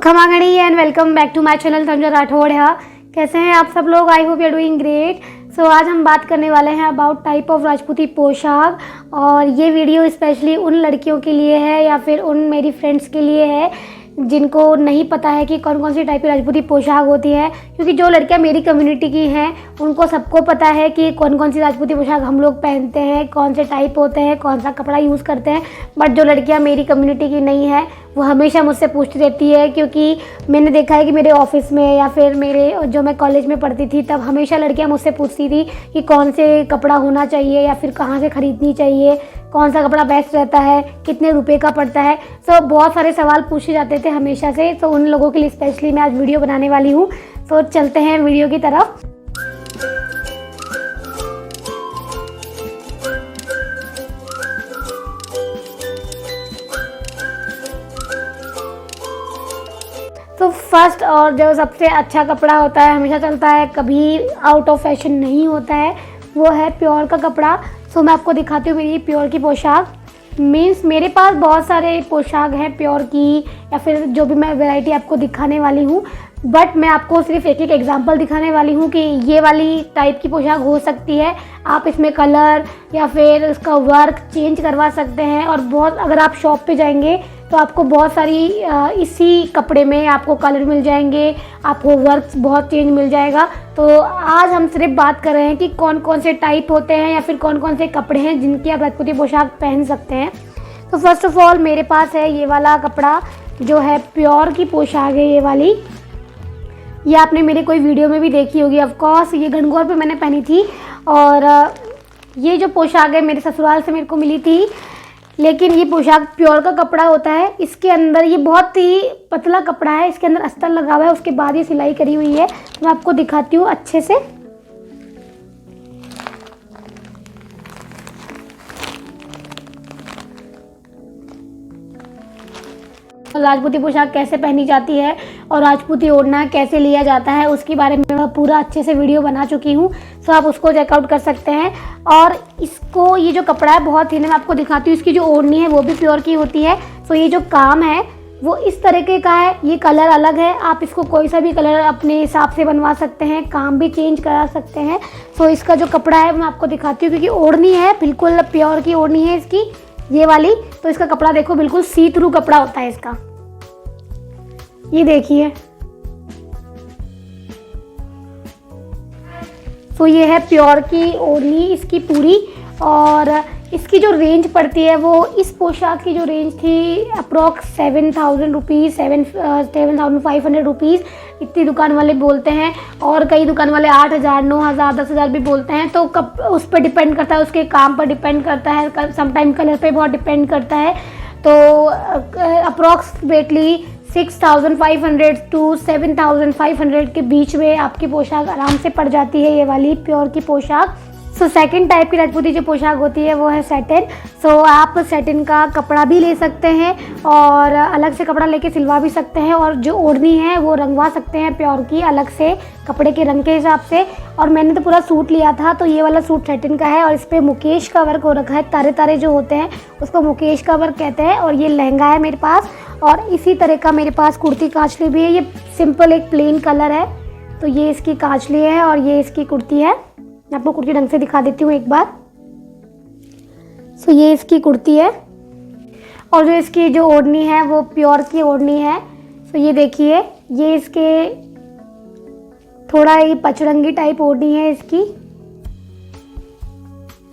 खमा गणी and welcome back to my channel Sanjay Rathore है। कैसे हैं आप सब लोग? I hope you are doing great. So आज हम बात करने वाले हैं अबाउट टाइप ऑफ राजपूती पोशाक, और ये वीडियो स्पेशली उन लड़कियों के लिए है या फिर उन मेरी फ्रेंड्स के लिए है जिनको नहीं पता है कि कौन कौन सी टाइप की राजपूती पोशाक होती है। क्योंकि जो लड़कियां मेरी कम्युनिटी की हैं उनको सबको पता है कि कौन कौन सी राजपूती पोशाक हम लोग पहनते हैं, कौन से टाइप होते हैं, कौन सा कपड़ा यूज़ करते हैं। बट जो लड़कियां मेरी कम्युनिटी की नहीं है वो हमेशा मुझसे पूछती रहती है, क्योंकि मैंने देखा है कि मेरे ऑफिस में या फिर मेरे जो मैं कॉलेज में पढ़ती थी तब हमेशा लड़कियां मुझसे पूछती थी कि कौन से कपड़ा होना चाहिए या फिर कहाँ से ख़रीदनी चाहिए, कौन सा कपड़ा बेस्ट रहता है, कितने रुपए का पड़ता है। सो बहुत सारे सवाल पूछे जाते थे हमेशा से। तो उन लोगों के लिए स्पेशली मैं आज वीडियो बनाने वाली हूँ। तो चलते हैं वीडियो की तरफ। तो फर्स्ट और जो सबसे अच्छा कपड़ा होता है, हमेशा चलता है, कभी आउट ऑफ फैशन नहीं होता है, वो है प्योर का कपड़ा। सो मैं आपको दिखाती हूँ मेरी प्योर की पोशाक। मीन्स मेरे पास बहुत सारे पोशाक हैं प्योर की, या फिर जो भी मैं वैरायटी आपको दिखाने वाली हूँ। बट मैं आपको सिर्फ एक एक एग्जांपल दिखाने वाली हूँ कि ये वाली टाइप की पोशाक हो सकती है। आप इसमें कलर या फिर इसका वर्क चेंज करवा सकते हैं। और बहुत अगर आप शॉप पे जाएंगे तो आपको बहुत सारी इसी कपड़े में आपको कलर मिल जाएंगे, आपको वर्क बहुत चेंज मिल जाएगा। तो आज हम सिर्फ बात कर रहे हैं कि कौन कौन से टाइप होते हैं या फिर कौन कौन से कपड़े हैं जिनकी आप राजपूती पोशाक पहन सकते हैं। तो फर्स्ट ऑफ ऑल मेरे पास है ये वाला कपड़ा जो है प्योर की पोशाक है। ये वाली, ये आपने मेरे कोई वीडियो में भी देखी होगी ऑफ कोर्स। ये गणगौर पे मैंने पहनी थी। और ये जो पोशाक है मेरे ससुराल से मेरे को मिली थी, लेकिन ये पोशाक प्योर का कपड़ा होता है। इसके अंदर ये बहुत ही पतला कपड़ा है, इसके अंदर अस्तर लगा हुआ है, उसके बाद ये सिलाई करी हुई है। तो मैं आपको दिखाती हूँ अच्छे से। राजपूती पोशाक कैसे पहनी जाती है और राजपूती ओढ़ना कैसे लिया जाता है उसके बारे में मैं पूरा अच्छे से वीडियो बना चुकी हूँ। सो आप उसको चेकआउट कर सकते हैं। और इसको ये जो कपड़ा है बहुत ही, मैं आपको दिखाती हूँ, इसकी जो ओढ़नी है वो भी प्योर की होती है। सो ये जो काम है वो इस तरीके का है। ये कलर अलग है, आप इसको कोई सा भी कलर अपने हिसाब से बनवा सकते हैं, काम भी चेंज करा सकते हैं। सो इसका जो कपड़ा है मैं आपको दिखाती हूँ, क्योंकि ओढ़नी है बिल्कुल प्योर की ओढ़नी है इसकी, ये वाली। तो इसका कपड़ा देखो, बिल्कुल सी थ्रू कपड़ा होता है इसका। ये देखिए। तो ये है प्योर की ओढ़नी इसकी पूरी। और इसकी जो रेंज पड़ती है वो इस पोशाक की जो रेंज थी अप्रॉक्स 7,000 रुपीज़, 7,500 रुपीज़ इतनी दुकान वाले बोलते हैं। और कई दुकान वाले 8,000, 9,000, 10,000 भी बोलते हैं। तो कब उस पर डिपेंड करता है, उसके काम पर डिपेंड करता है, समटाइम कलर पे बहुत डिपेंड करता है। तो अप्रॉक्सीमेटली 6,500 टू 7,500 के बीच में आपकी पोशाक आराम से पड़ जाती है, ये वाली प्योर की पोशाक। सो सेकंड टाइप की राजपूती जो पोशाक होती है वो है सैटिन। सो आप सैटिन का कपड़ा भी ले सकते हैं और अलग से कपड़ा लेके सिलवा भी सकते हैं, और जो ओढ़नी है वो रंगवा सकते हैं प्योर की अलग से कपड़े के रंग के हिसाब से। और मैंने तो पूरा सूट लिया था, तो ये वाला सूट सैटिन का है और इस पर मुकेश का वर्क हो रखा है, तारे तारे जो होते हैं उसको मुकेश का वर्क कहते हैं। और ये लहंगा है मेरे पास, और इसी तरह का मेरे पास कुर्ती कांचली भी है। ये सिंपल एक प्लेन कलर है, तो ये इसकी कांचली है और ये इसकी कुर्ती है। मैं आपको कुर्ती ढंग से दिखा देती हूँ एक बार। सो ये इसकी कुर्ती है, और जो इसकी जो ओढ़नी है वो प्योर की ओढ़नी है। सो ये देखिए, ये इसके थोड़ा ये पचरंगी टाइप ओढ़नी है इसकी,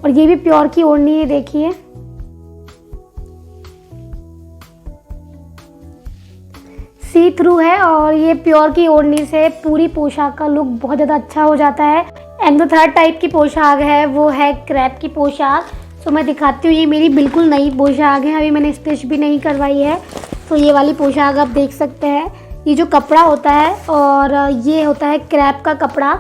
और ये भी प्योर की ओढ़नी है। देखिए सी थ्रू है, और ये प्योर की ओढ़नी से पूरी पोशाक का लुक बहुत ज़्यादा अच्छा हो जाता है। एंड जो थर्ड टाइप की पोशाक है वो है क्रैप की पोशाक। सो मैं दिखाती हूँ, ये मेरी बिल्कुल नई पोशाक है, अभी मैंने स्टिच भी नहीं करवाई है। तो ये वाली पोशाक आप देख सकते हैं, ये जो कपड़ा होता है और ये होता है क्रैप का कपड़ा,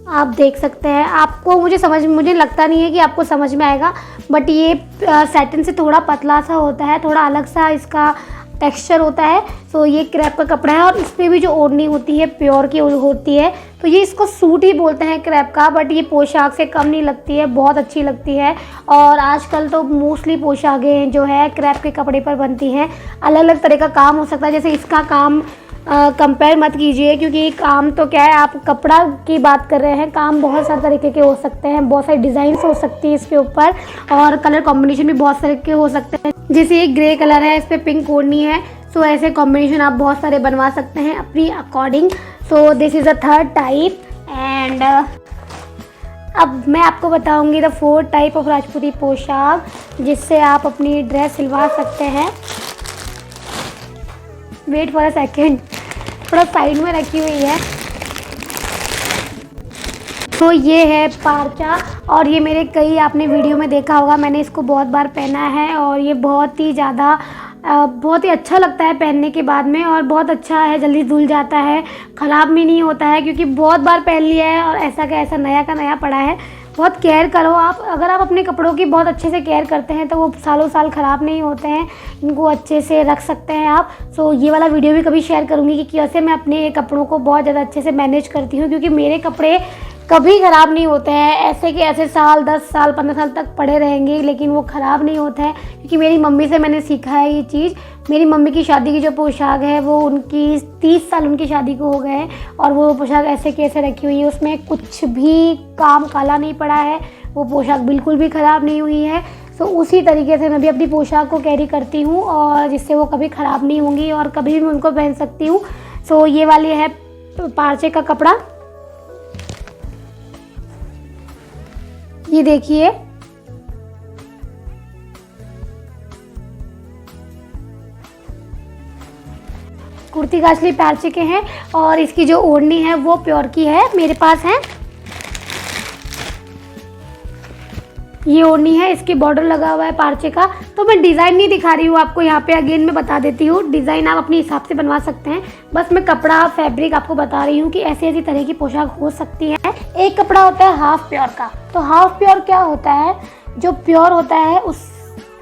आप देख सकते हैं। आपको मुझे लगता नहीं है कि आपको समझ में आएगा, बट ये सैटिन से थोड़ा पतला सा होता है, थोड़ा अलग सा इसका टेक्सचर होता है। तो ये क्रैप का कपड़ा है और इस पर भी जो ओढ़नी होती है प्योर की होती है। तो ये इसको सूट ही बोलते हैं क्रैप का, बट ये पोशाक से कम नहीं लगती है, बहुत अच्छी लगती है। और आजकल तो मोस्टली पोशाकें जो है क्रैप के कपड़े पर बनती हैं। अलग अलग तरह का काम हो सकता है, जैसे इसका काम कंपेयर मत कीजिए, क्योंकि काम तो क्या है, आप कपड़ा की बात कर रहे हैं, काम बहुत सारे तरीके के हो सकते हैं, बहुत सारी डिज़ाइंस हो सकती है इसके ऊपर, और कलर कॉम्बिनेशन भी बहुत सारे के हो सकते हैं। जैसे ये ग्रे कलर है, इस पर पिंक ओढ़नी है, सो ऐसे कॉम्बिनेशन आप बहुत सारे बनवा सकते हैं अपनी according. So this is the third type. And अब मैं आपको बताऊंगी द फोर्थ टाइप ऑफ राजपूती पोशाक, जिससे आप अपनी ड्रेस सिलवा सकते हैं। वेट फॉर अ सेकेंड, थोड़ा साइड में रखी हुई है। तो ये है पारचा, और ये मेरे कई आपने वीडियो में देखा होगा, मैंने इसको बहुत बार पहना है और ये बहुत ही अच्छा लगता है पहनने के बाद में, और बहुत अच्छा है, जल्दी धुल जाता है, ख़राब भी नहीं होता है, क्योंकि बहुत बार पहन लिया है और ऐसा का ऐसा नया का नया पड़ा है। बहुत केयर करो आप, अगर आप अपने कपड़ों की बहुत अच्छे से केयर करते हैं तो वो सालों साल ख़राब नहीं होते हैं, इनको अच्छे से रख सकते हैं आप। सो ये वाला वीडियो भी कभी शेयर करूँगी कि कैसे मैं अपने कपड़ों को बहुत ज़्यादा अच्छे से मैनेज करती हूँ, क्योंकि मेरे कपड़े कभी ख़राब नहीं होते हैं, ऐसे के ऐसे साल 10 साल 15 साल तक पड़े रहेंगे, लेकिन वो ख़राब नहीं होते हैं, क्योंकि मेरी मम्मी से मैंने सीखा है ये चीज़। मेरी मम्मी की शादी की जो पोशाक है वो उनकी 30 साल उनकी शादी को हो गए हैं, और वो पोशाक ऐसे कैसे रखी हुई है, उसमें कुछ भी काम काला नहीं पड़ा है, वो पोशाक बिल्कुल भी ख़राब नहीं हुई है। तो उसी तरीके से मैं भी अपनी पोशाक को कैरी करती हूँ, और जिससे वो कभी ख़राब नहीं होंगी और कभी भी मैं उनको पहन सकती हूँ। सो ये वाली है पारचे का कपड़ा, ये देखिए। कुर्ती काचली पारचे के हैं, और इसकी जो ओढ़नी है वो प्योर की है, मेरे पास है। ये ओढ़नी है, इसकी बॉर्डर लगा हुआ है पारचे का। तो मैं डिज़ाइन नहीं दिखा रही हूँ आपको यहाँ पे, अगेन मैं बता देती हूँ, डिज़ाइन आप अपने हिसाब से बनवा सकते हैं। बस मैं कपड़ा फैब्रिक आपको बता रही हूँ कि ऐसी ऐसी तरह की पोशाक हो सकती है। एक कपड़ा होता है हाफ प्योर का। तो हाफ प्योर क्या होता है, जो प्योर होता है उस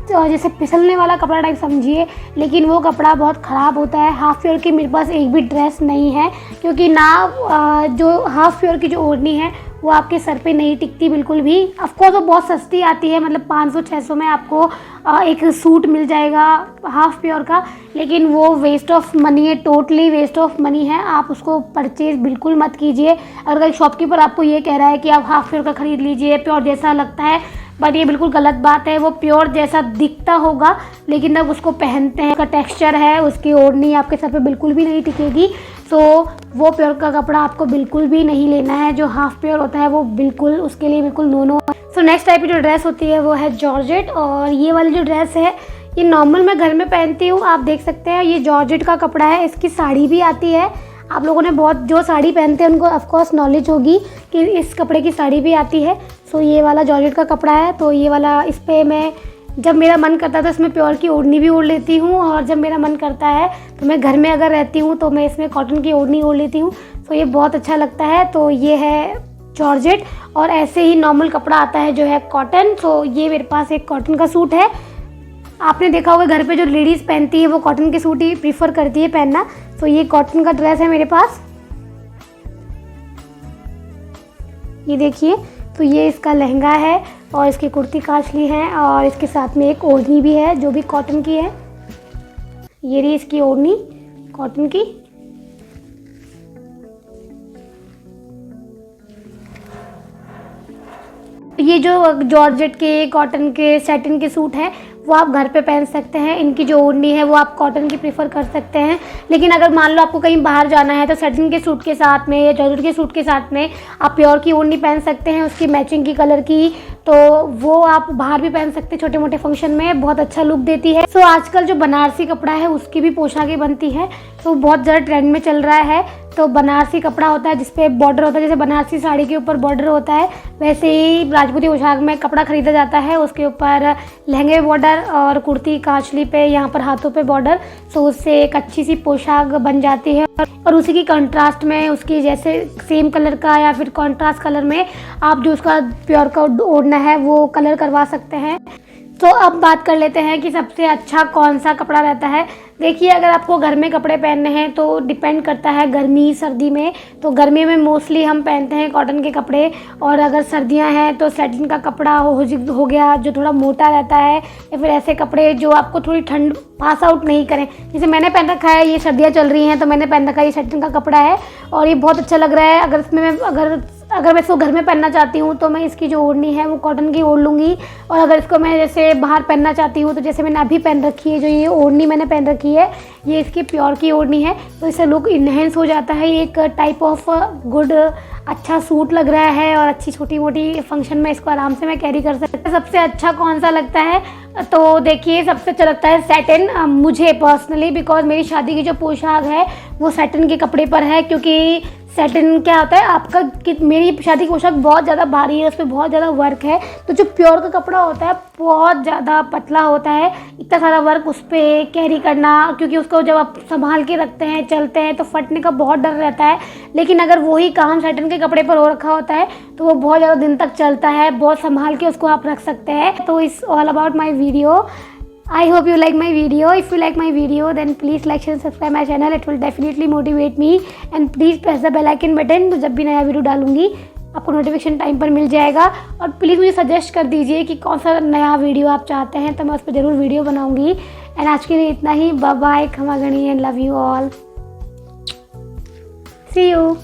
जैसे फिसलने वाला कपड़ा टाइप समझिए, लेकिन वो कपड़ा बहुत ख़राब होता है। हाफ प्योर की मेरे पास एक भी ड्रेस नहीं है, क्योंकि ना जो हाफ प्योर की जो ओढ़नी है वो आपके सर पे नहीं टिकती बिल्कुल भी। ऑफकोर्स वो बहुत सस्ती आती है, मतलब 500-600 में आपको एक सूट मिल जाएगा हाफ प्योर का, लेकिन वो वेस्ट ऑफ मनी है, टोटली वेस्ट ऑफ मनी है। आप उसको परचेज बिल्कुल मत कीजिए। अगर शॉपकीपर आपको ये कह रहा है कि आप हाफ प्योर का ख़रीद लीजिए, प्योर जैसा लगता है, बट ये बिल्कुल गलत बात है। वो प्योर जैसा दिखता होगा, लेकिन जब उसको पहनते हैं, उसका टेक्सचर है, उसकी ओढ़नी आपके सर पे बिल्कुल भी नहीं टिकेगी। तो वो प्योर का कपड़ा आपको बिल्कुल भी नहीं लेना है। जो हाफ प्योर होता है वो बिल्कुल उसके लिए बिल्कुल नो। सो नेक्स्ट टाइप की जो ड्रेस होती है वो है जॉर्जेट, और ये वाली जो ड्रेस है ये नॉर्मल मैं घर में पहनती हूँ, आप देख सकते हैं। ये जॉर्जेट का कपड़ा है, इसकी साड़ी भी आती है। आप लोगों ने बहुत जो साड़ी पहनते हैं उनको ऑफकोर्स नॉलेज होगी कि इस कपड़े की साड़ी भी आती है। सो ये वाला जॉर्जेट का कपड़ा है। तो ये वाला, इस पर मैं जब मेरा मन करता था इसमें प्योर की ओढ़नी भी ओढ़ लेती हूँ, और जब मेरा मन करता है तो मैं घर में अगर रहती हूँ तो मैं इसमें कॉटन की ओढ़नी ओढ़ लेती हूँ। तो ये बहुत अच्छा लगता है। तो ये है जॉर्जेट, और ऐसे ही नॉर्मल कपड़ा आता है जो है कॉटन। तो ये मेरे पास एक कॉटन का सूट है। आपने देखा होगा घर पे जो लेडीज़ पहनती है वो कॉटन के सूट ही प्रीफर करती है पहनना। तो ये कॉटन का ड्रेस है मेरे पास, ये देखिए। तो ये इसका लहंगा है, और इसकी कुर्ती काचली है, और इसके साथ में एक ओढ़नी भी है जो भी कॉटन की है। ये रही इसकी ओढ़नी कॉटन की। ये जो जॉर्जेट के, कॉटन के, सैटिन के सूट हैं वो आप घर पे पहन सकते हैं। इनकी जो ओढ़नी है वो आप कॉटन की प्रीफर कर सकते हैं। लेकिन अगर मान लो आपको कहीं बाहर जाना है तो सैटिन के सूट के साथ में या जॉर्जेट के सूट के साथ में आप प्योर की ओढ़नी पहन सकते हैं, उसकी मैचिंग की कलर की। तो वो आप बाहर भी पहन सकते हैं, छोटे मोटे फंक्शन में बहुत अच्छा लुक देती है। सो आजकल जो बनारसी कपड़ा है उसकी भी पोशाकें बनती है, तो बहुत ज़्यादा ट्रेंड में चल रहा है। तो बनारसी कपड़ा होता है जिसपे बॉर्डर होता है, जैसे बनारसी साड़ी के ऊपर बॉर्डर होता है वैसे ही राजपूती पोशाक में कपड़ा खरीदा जाता है। उसके ऊपर लहंगे पे बॉर्डर और कुर्ती कांचली पे, यहाँ पर हाथों पे बॉर्डर। सो उससे एक अच्छी सी पोशाक बन जाती है, और उसी की कंट्रास्ट में उसकी जैसे सेम कलर का या फिर कंट्रास्ट कलर में आप जो उसका प्योर का ओढ़ना है वो कलर करवा सकते हैं। तो अब बात कर लेते हैं कि सबसे अच्छा कौन सा कपड़ा रहता है। देखिए, अगर आपको घर में कपड़े पहनने हैं तो डिपेंड करता है गर्मी सर्दी में। तो गर्मी में मोस्टली हम पहनते हैं कॉटन के कपड़े, और अगर सर्दियां हैं तो सैटिन का कपड़ा हो गया जो थोड़ा मोटा रहता है, या फिर ऐसे कपड़े जो आपको थोड़ी ठंड पास आउट नहीं करें। जैसे मैंने पहन रखा है, ये सर्दियाँ चल रही हैं तो मैंने पहन रखा है, ये सैटिन का कपड़ा है और ये बहुत अच्छा लग रहा है। अगर मैं इसको घर में पहनना चाहती हूँ तो मैं इसकी जो ओढ़नी है वो कॉटन की ओढ़ लूँगी, और अगर इसको मैं जैसे बाहर पहनना चाहती हूँ तो जैसे मैंने अभी पहन रखी है, जो ये ओढ़नी मैंने पहन रखी है, ये इसकी प्योर की ओढ़नी है, तो इससे लुक इन्हेंस हो जाता है। ये एक टाइप ऑफ गुड अच्छा सूट लग रहा है और अच्छी छोटी मोटी फंक्शन में इसको आराम से मैं कैरी कर सकती हूँ। सबसे अच्छा कौन सा लगता है, तो देखिए सबसे अच्छा लगता है सैटिन मुझे पर्सनली, बिकॉज मेरी शादी की जो पोशाक है वो सैटिन के कपड़े पर है। क्योंकि सैटिन क्या होता है आपका कि मेरी शादी की पोशाक बहुत ज़्यादा भारी है, उस पर बहुत ज़्यादा वर्क है, तो जो प्योर का कपड़ा होता है बहुत ज़्यादा पतला होता है, इतना सारा वर्क उस पर कैरी करना, क्योंकि उसको जब आप संभाल के रखते हैं चलते हैं तो फटने का बहुत डर रहता है। लेकिन अगर वही काम सैटिन के कपड़े पर हो रखा होता है तो वो बहुत ज़्यादा दिन तक चलता है, बहुत संभाल के उसको आप रख सकते हैं। तो it's all about my video. I hope you like my video. If you like my video, then please like, share and subscribe my channel. It will definitely motivate me. And please press the bell icon button, तो जब भी नया video डालूंगी आपको notification time पर मिल जाएगा। और please मुझे सजेस्ट कर दीजिए कि कौन सा नया वीडियो आप चाहते हैं, तो मैं उस पर ज़रूर वीडियो बनाऊंगी। एंड आज के लिए इतना ही। बाय बाय, खमा गणी and love you all. See you.